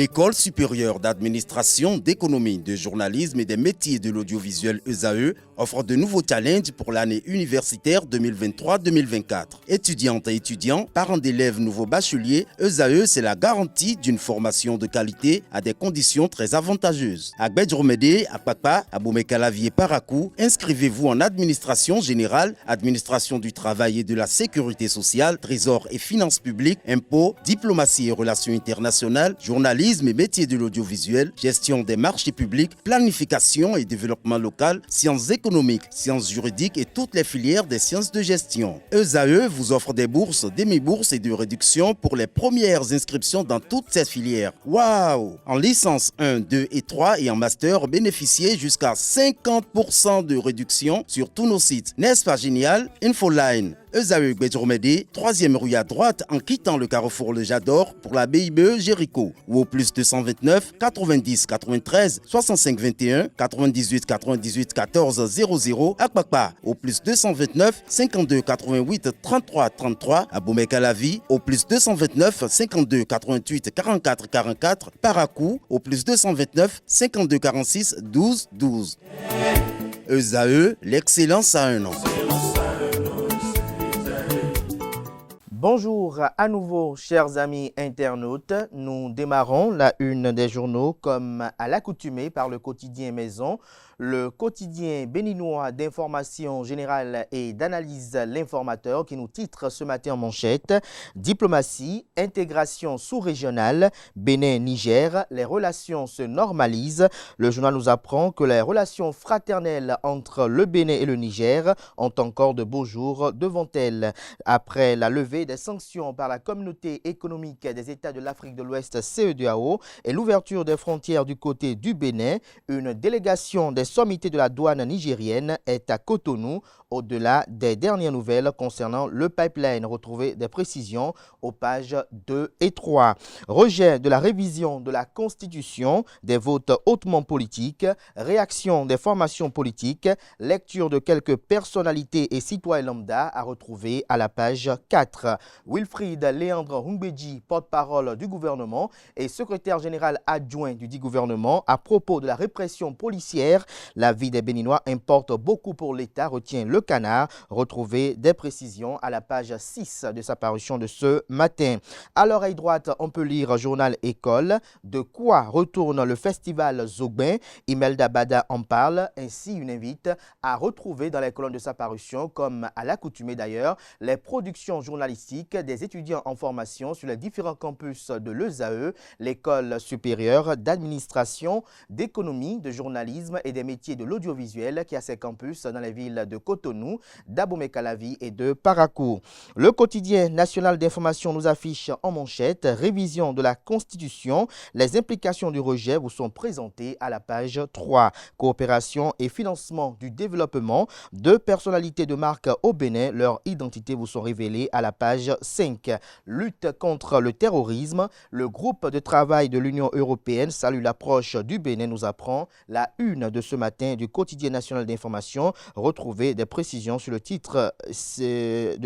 L'École supérieure d'administration, d'économie, de journalisme et des métiers de l'audiovisuel ESAE offre de nouveaux challenges pour l'année universitaire 2023-2024. Étudiantes et étudiants, parents d'élèves nouveaux bacheliers, ESAE, c'est la garantie d'une formation de qualité à des conditions très avantageuses. À Gbedjromede, à Papa, à Boumekalavi et Parakou, inscrivez-vous en administration générale, administration du travail et de la sécurité sociale, trésor et finances publiques, impôts, diplomatie et relations internationales, journalisme et métiers de l'audiovisuel, gestion des marchés publics, planification et développement local, sciences économiques, sciences juridiques et toutes les filières des sciences de gestion. ESAE vous offre des bourses, demi-bourses et de réductions pour les premières inscriptions dans toutes ces filières. Waouh! En licence 1, 2 et 3 et en master, bénéficiez jusqu'à 50% de réduction sur tous nos sites. N'est-ce pas génial? Infoline. ESAE Gbedjromede, 3e rue à droite en quittant le carrefour Le Jador pour la BIBE Jéricho ou au plus 229 90 93 65 21 98 98 14 00 à Kpakpa au plus 229 52 88 33 33 à Boumekalavi au plus 229 52 88 44 44 Parakou au plus 229 52 46 12 12. ESAE, l'excellence à un an. Bonjour à nouveau, chers amis internautes. Nous démarrons la une des journaux comme à l'accoutumée par le quotidien Maison, le quotidien béninois d'information générale et d'analyse L'Informateur qui nous titre ce matin en manchette « Diplomatie, intégration sous-régionale, Bénin-Niger, les relations se normalisent ». Le journal nous apprend que les relations fraternelles entre le Bénin et le Niger ont encore de beaux jours devant elles. Après la levée des sanctions par la communauté économique des États de l'Afrique de l'Ouest CEDEAO et l'ouverture des frontières du côté du Bénin, une délégation des sommités de la douane nigérienne est à Cotonou. Au-delà des dernières nouvelles concernant le pipeline, retrouvez des précisions aux pages 2 et 3. Rejet de la révision de la Constitution, des votes hautement politiques, réaction des formations politiques, lecture de quelques personnalités et citoyens lambda à retrouver à la page 4. Wilfried Léandre Humbedji, porte-parole du gouvernement et secrétaire général adjoint du dit gouvernement, à propos de la répression policière, la vie des Béninois importe beaucoup pour l'État, retient le Canard. Retrouvez des précisions à la page 6 de sa parution de ce matin. À l'oreille droite, on peut lire Journal École. De quoi retourne le festival Zogbin? Imelda Bada en parle. Ainsi, une invite à retrouver dans les colonnes de sa parution, comme à l'accoutumée d'ailleurs, les productions journalistiques des étudiants en formation sur les différents campus de l'ESAE, l'école supérieure d'administration, d'économie, de journalisme et des métiers de l'audiovisuel qui a ses campus dans les villes de Cotonou, d'Abomey-Calavi et de Parakou. Le quotidien national d'information nous affiche en manchette « Révision de la Constitution ». Les implications du rejet vous sont présentées à la page 3. Coopération et financement du développement. Deux personnalités de marque au Bénin, leur identité vous sont révélées à la page 5. Lutte contre le terrorisme. Le groupe de travail de l'Union européenne salue l'approche du Bénin, nous apprend la une de ce matin du quotidien national d'information. Retrouvez des précisions sur le titre, ce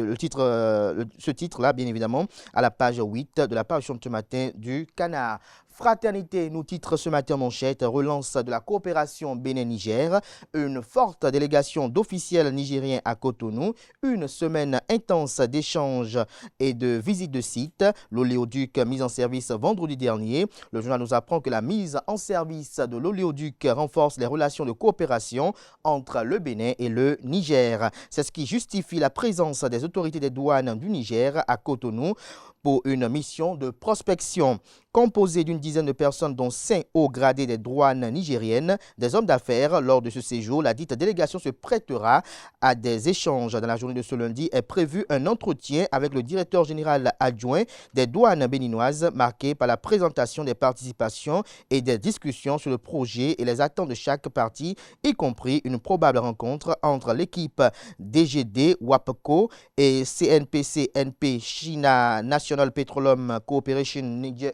titre-là, bien évidemment, à la page 8 de la parution de ce matin du Canard. Fraternité nous titre ce matin manchette, relance de la coopération Bénin-Niger, une forte délégation d'officiels nigériens à Cotonou, une semaine intense d'échanges et de visites de sites, l'oléoduc mis en service vendredi dernier. Le journal nous apprend que la mise en service de l'oléoduc renforce les relations de coopération entre le Bénin et le Niger. C'est ce qui justifie la présence des autorités des douanes du Niger à Cotonou pour une mission de prospection. Composée d'une dizaine de personnes dont 5 hauts gradés des douanes nigériennes, des hommes d'affaires, lors de ce séjour, la dite délégation se prêtera à des échanges. Dans la journée de ce lundi est prévu un entretien avec le directeur général adjoint des douanes béninoises, marqué par la présentation des participations et des discussions sur le projet et les attentes de chaque partie, y compris une probable rencontre entre l'équipe DGD, WAPCO et CNPC-NP China National National Petroleum Cooperation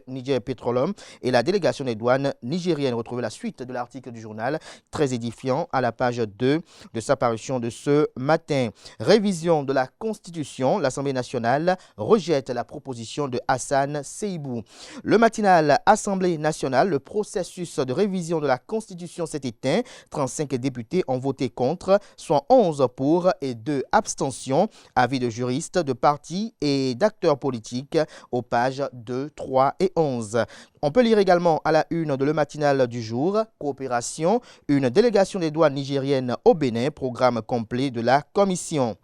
Niger Petroleum et la délégation des douanes nigériennes. Retrouvez la suite de l'article du journal, très édifiant, à la page 2 de sa parution de ce matin. Révision de la Constitution, l'Assemblée nationale rejette la proposition de Hassan Seibou. Le matinal Assemblée nationale, le processus de révision de la Constitution s'est éteint. 35 députés ont voté contre, soit 11 pour et 2 abstentions. Avis de juristes, de partis et d'acteurs politiques aux pages 2, 3 et 11. On peut lire également à la une de Le Matinal du jour, coopération, une délégation des douanes nigériennes au Bénin, programme complet de la commission.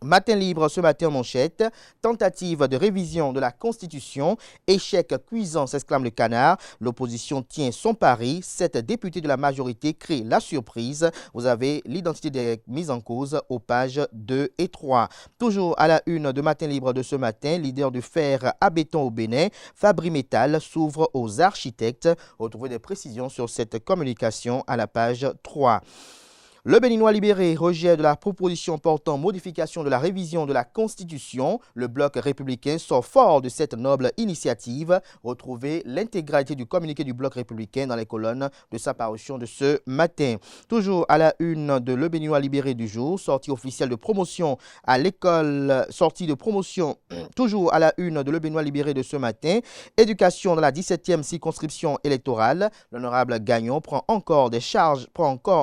Matin libre ce matin en manchette, tentative de révision de la Constitution, échec cuisant s'exclame le Canard, l'opposition tient son pari, 7 députés de la majorité créent la surprise, vous avez l'identité des mises en cause aux pages 2 et 3. Toujours à la une de Matin libre de ce matin, leader du fer à béton au Bénin, Fabri-Métal s'ouvre aux architectes, retrouvez des précisions sur cette communication à la page 3. Le Béninois libéré rejette de la proposition portant modification de la révision de la Constitution. Le bloc républicain sort fort de cette noble initiative. Retrouvez l'intégralité du communiqué du bloc républicain dans les colonnes de sa parution de ce matin. Toujours à la une de Le Béninois libéré du jour, sortie officielle de promotion à l'école, sortie de promotion, toujours à la une de Le Béninois libéré de ce matin. Éducation dans la 17e circonscription électorale. L'honorable Gagnon prend encore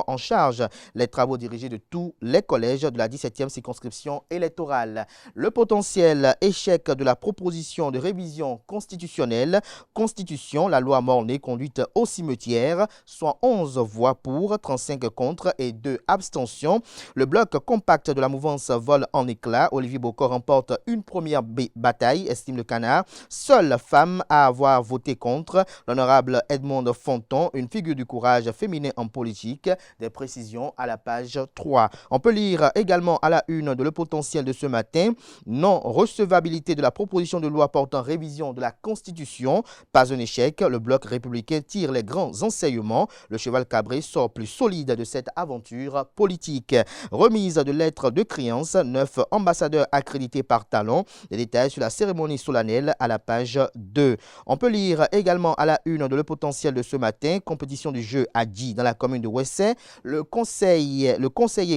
en charge les travaux dirigés de tous les collèges de la 17e circonscription électorale. Le potentiel échec de la proposition de révision constitutionnelle, Constitution, la loi Mornay conduite au cimetière, soit 11 voix pour, 35 contre et 2 abstentions. Le bloc compact de la mouvance vole en éclats. Olivier Bocor remporte une première bataille, estime le Canard. Seule femme à avoir voté contre, l'honorable Edmond Fonton, une figure du courage féminin en politique. Des précisions à la page 3. On peut lire également à la une de Le Potentiel de ce matin, non-recevabilité de la proposition de loi portant révision de la Constitution, pas un échec, le bloc républicain tire les grands enseignements, le cheval cabré sort plus solide de cette aventure politique. Remise de lettres de créance, 9 ambassadeurs accrédités par Talon, les détails sur la cérémonie solennelle à la page 2. On peut lire également à la une de Le Potentiel de ce matin, compétition du jeu à Dji dans la commune de Ouessé, le conseiller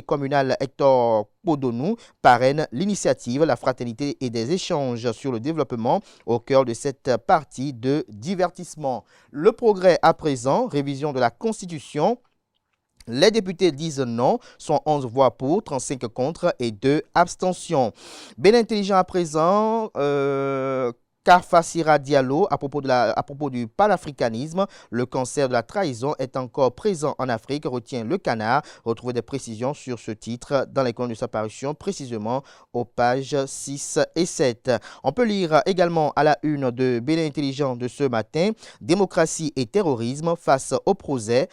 communal Hector Podonou parraine l'initiative, la fraternité et des échanges sur le développement au cœur de cette partie de divertissement. Le progrès à présent, révision de la Constitution. Les députés disent non, sont 11 voix pour, 35 contre et 2 abstentions. Bien intelligent à présent, Carfassira Diallo, à propos du panafricanisme, le cancer de la trahison est encore présent en Afrique, retient le Canard. Retrouvez des précisions sur ce titre dans les colonnes de sa parution, précisément aux pages 6 et 7. On peut lire également à la une de Bénin Intelligent de ce matin, démocratie et terrorisme face au procès,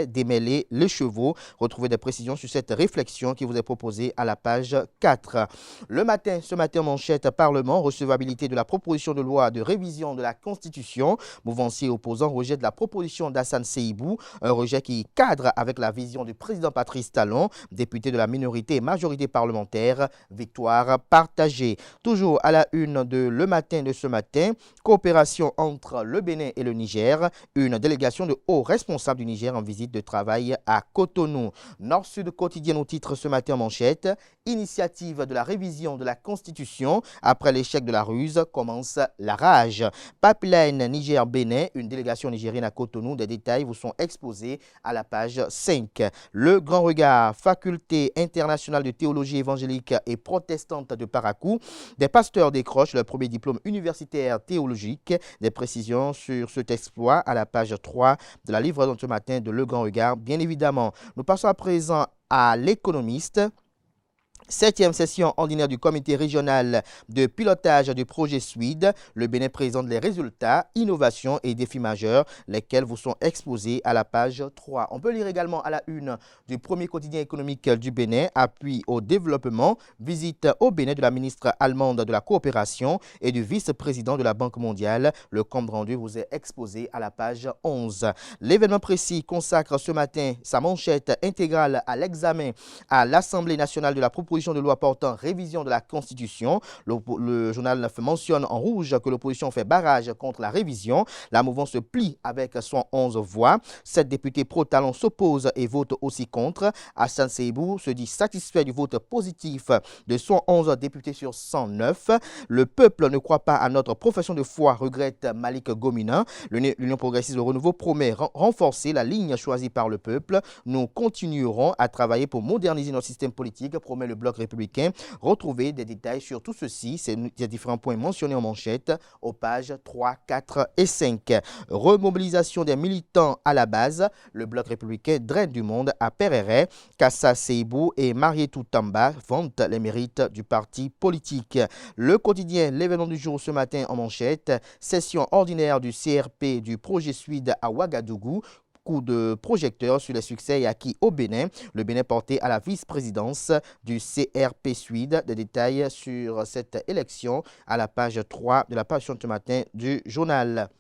démêler les chevaux. Retrouvez des précisions sur cette réflexion qui vous est proposée à la page 4. Ce matin, manchette Parlement, recevabilité de la proposition de loi de révision de la Constitution. Mouvancier opposant rejette la proposition d'Hassan Seibou, un rejet qui cadre avec la vision du président Patrice Talon, député de la minorité et majorité parlementaire, victoire partagée. Toujours à la une de Le Matin de ce matin, coopération entre le Bénin et le Niger, une délégation de hauts responsables du Niger en visite de travail à Cotonou. Nord-Sud quotidien au titre ce matin en manchette, initiative de la révision de la Constitution. Après l'échec de la ruse, commence la rage. Pipeline Niger-Bénin, une délégation nigérienne à Cotonou. Des détails vous sont exposés à la page 5. Le Grand Regard, faculté internationale de théologie évangélique et protestante de Parakou. Des pasteurs décrochent leur premier diplôme universitaire théologique. Des précisions sur cet exploit à la page 3 de la livraison de ce matin de Le Grand Regard. Bien évidemment, nous passons à présent à l'économiste. 7e session ordinaire du comité régional de pilotage du projet SWID. Le Bénin présente les résultats, innovations et défis majeurs, lesquels vous sont exposés à la page 3. On peut lire également à la une du premier quotidien économique du Bénin, appui au développement, visite au Bénin de la ministre allemande de la coopération et du vice-président de la Banque mondiale. Le compte rendu vous est exposé à la page 11. L'événement précis consacre ce matin sa manchette intégrale à l'examen à l'Assemblée nationale de la proposition proposition de loi portant révision de la Constitution. Le journal mentionne en rouge que l'opposition fait barrage contre la révision. La mouvance se plie avec 111 voix. 7 députés pro-talon s'opposent et votent aussi contre. Hassan Seibou se dit satisfait du vote positif de 111 députés sur 109. Le peuple ne croit pas à notre profession de foi, regrette Malik Gomina. L'Union progressiste de renouveau promet renforcer la ligne choisie par le peuple. Nous continuerons à travailler pour moderniser notre système politique, promet le Bloc républicain. Retrouvez des détails sur tout ceci, ces différents points mentionnés en manchette, aux pages 3, 4 et 5. Remobilisation des militants à la base. Le Bloc républicain draine du monde à Pereret. Kassa Seibou et Marietou Tamba vantent les mérites du parti politique. Le quotidien L'événement du jour ce matin en manchette. Session ordinaire du CRP du projet Suide à Ouagadougou. Coup de projecteur sur les succès acquis au Bénin. Le Bénin porté à la vice-présidence du CRP Suide. Des détails sur cette élection à la page 3 de la page ce matin du journal.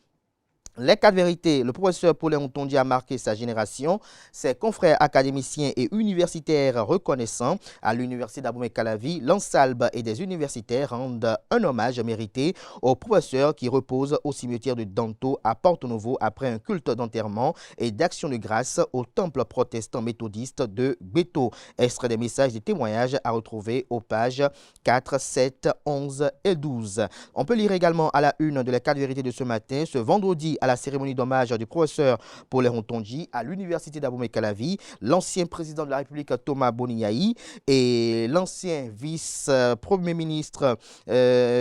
Les 4 vérités, le professeur Paulin Ontondi a marqué sa génération. Ses confrères académiciens et universitaires reconnaissants à l'université d'Abomey-Calavi, l'Ansalbe et des universitaires rendent un hommage mérité au professeur qui repose au cimetière de Danto à Porto-Novo après un culte d'enterrement et d'action de grâce au temple protestant méthodiste de Beto. Extrait des messages et témoignages à retrouver aux pages 4, 7, 11 et 12. On peut lire également à la une de les 4 vérités de ce matin, ce vendredi à la cérémonie d'hommage du professeur Paulin Ontondi à l'université d'Abomey-Calavi, l'ancien président de la République Thomas Boniaï et l'ancien vice-premier ministre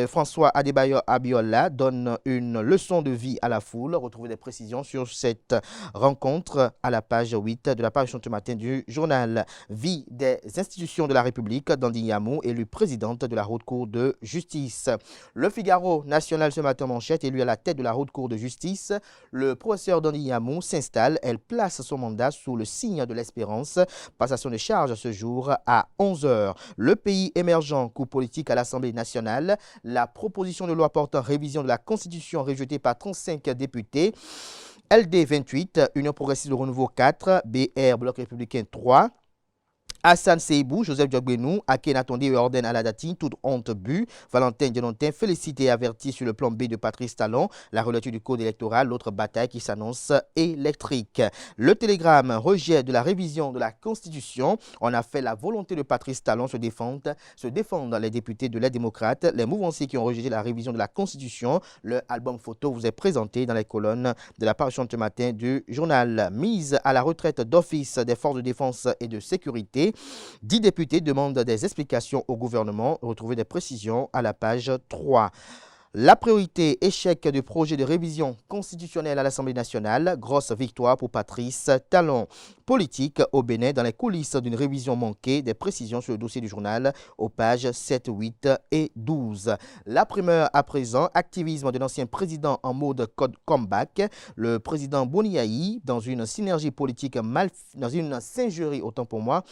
François Adebayor Abiola donnent une leçon de vie à la foule. Retrouvez des précisions sur cette rencontre à la page 8 de la page ce matin du journal. Vie des institutions de la République, Dandi Yamou, élue présidente de la Haute Cour de justice. Le Figaro national ce matin manchette, élu à la tête de la Haute Cour de justice. Le professeur Dandi Yamou s'installe. Elle place son mandat sous le signe de l'espérance. Passation de charge ce jour à 11h. Le pays émergent, coup politique à l'Assemblée nationale. La proposition de loi portant révision de la Constitution rejetée par 35 députés. LD 28, Union progressiste de renouveau 4, BR Bloc républicain 3. Hassan Seibou, Joseph Diogbenou, Akenatonde et ordonne à la datine, toute honte bu. Valentin Dionontin félicité et averti sur le plan B de Patrice Talon. La relecture du code électoral, l'autre bataille qui s'annonce électrique. Le télégramme, rejet de la révision de la Constitution. On a fait la volonté de Patrice Talon se défendent les députés de l'aide démocrate. Les mouvanciers qui ont rejeté la révision de la Constitution. Le album photo vous est présenté dans les colonnes de la parution de ce matin du journal. Mise à la retraite d'office des forces de défense et de sécurité. 10 députés demandent des explications au gouvernement. Retrouvez des précisions à la page 3. La priorité, échec du projet de révision constitutionnelle à l'Assemblée nationale. Grosse victoire pour Patrice Talon. Politique au Bénin dans les coulisses d'une révision manquée. Des précisions sur le dossier du journal aux pages 7, 8 et 12. La primeur à présent, activisme de l'ancien président en mode code comeback. Le président Boniaï dans une synergie politique dans une singerie, autant pour moi.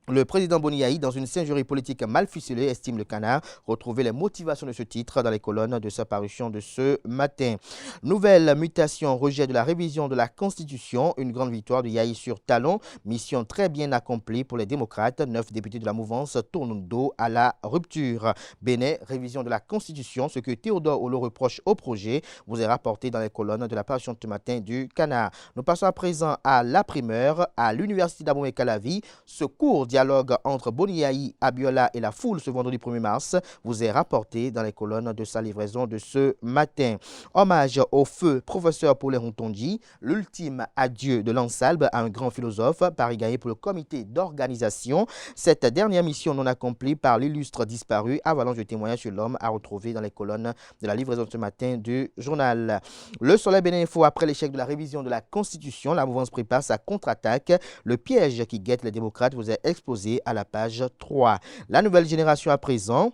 Le président Boniaï, dans une singerie politique mal ficelée, estime le Canard. Retrouvez les motivations de ce titre dans les colonnes de sa parution de ce matin. Nouvelle mutation, rejet de la révision de la Constitution. Une grande victoire de Yahi sur Talon. Mission très bien accomplie pour les démocrates. 9 députés de la mouvance tournent le dos à la rupture. Bénin, révision de la Constitution. Ce que Théodore Olo reproche au projet vous est rapporté dans les colonnes de la parution de ce matin du Canard. Nous passons à présent à la primeur à l'université d'Abomey-Calavi. Ce cours dialogue entre Boniaï, Abiola et la foule ce vendredi 1er mars vous est rapporté dans les colonnes de sa livraison de ce matin. Hommage au feu professeur Paulin Ontondi, l'ultime adieu de l'Ansalbe à un grand philosophe, Paris gagné pour le comité d'organisation. Cette dernière mission non accomplie par l'illustre disparu, avalanche de témoignages sur l'homme à retrouver dans les colonnes de la livraison de ce matin du journal. Le Soleil Bénin Info, après l'échec de la révision de la Constitution, la mouvance prépare sa contre-attaque. Le piège qui guette les démocrates vous est exposé à la page 3. La nouvelle génération à présent.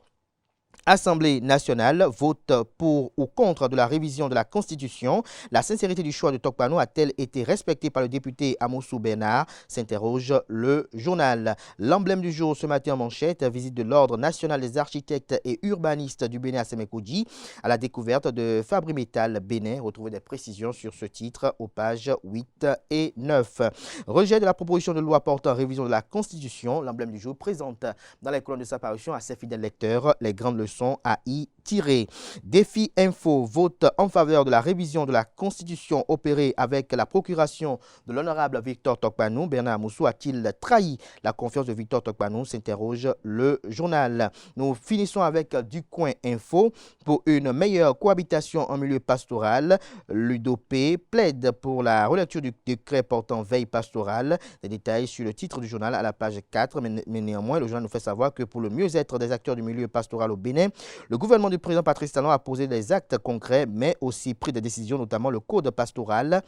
Assemblée nationale vote pour ou contre de la révision de la Constitution. La sincérité du choix de Tokpanou a-t-elle été respectée par le député Amoussou Bernard? S'interroge le journal. L'emblème du jour ce matin en manchette, visite de l'Ordre national des architectes et urbanistes du Bénin à Sémékoudi à la découverte de Fabri Métal Bénin. Retrouvez des précisions sur ce titre aux pages 8 et 9. Rejet de la proposition de loi portant révision de la Constitution. L'emblème du jour présente dans les colonnes de sa parution à ses fidèles lecteurs les grandes leçons à y tirer. Défi Info vote en faveur de la révision de la Constitution opérée avec la procuration de l'honorable Victor Tokpanou. Bernard Amoussou a-t-il trahi la confiance de Victor Tokpanou? S'interroge le journal. Nous finissons avec du coin Info. Pour une meilleure cohabitation en milieu pastoral, l'UDOP plaide pour la relecture du décret portant veille pastorale. Des détails sur le titre du journal à la page 4, mais néanmoins, le journal nous fait savoir que pour le mieux-être des acteurs du milieu pastoral au Bénin, le gouvernement du président Patrice Talon a posé des actes concrets, mais aussi pris des décisions, notamment le code pastoral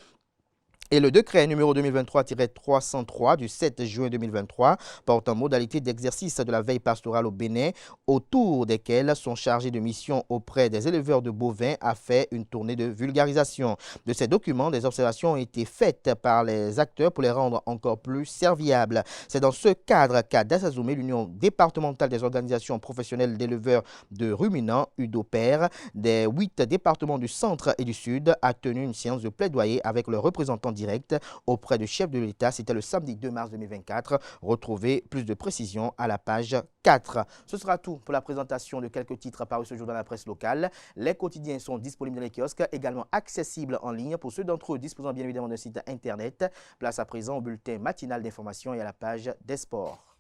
et le décret numéro 2023-303 du 7 juin 2023 portant modalité d'exercice de la veille pastorale au Bénin, autour desquels sont chargés de mission auprès des éleveurs de bovins, a fait une tournée de vulgarisation. De ces documents, des observations ont été faites par les acteurs pour les rendre encore plus serviables. C'est dans ce cadre qu'a Dassazoumé, l'Union départementale des organisations professionnelles d'éleveurs de ruminants, UDOPER, des 8 départements du centre et du sud, a tenu une séance de plaidoyer avec le représentant direct auprès du chef de l'État. C'était le samedi 2 mars 2024. Retrouvez plus de précisions à la page 4. Ce sera tout pour la présentation de quelques titres parus ce jour dans la presse locale. Les quotidiens sont disponibles dans les kiosques, également accessibles en ligne pour ceux d'entre eux disposant bien évidemment d'un site internet. Place à présent au bulletin matinal d'information et à la page des sports.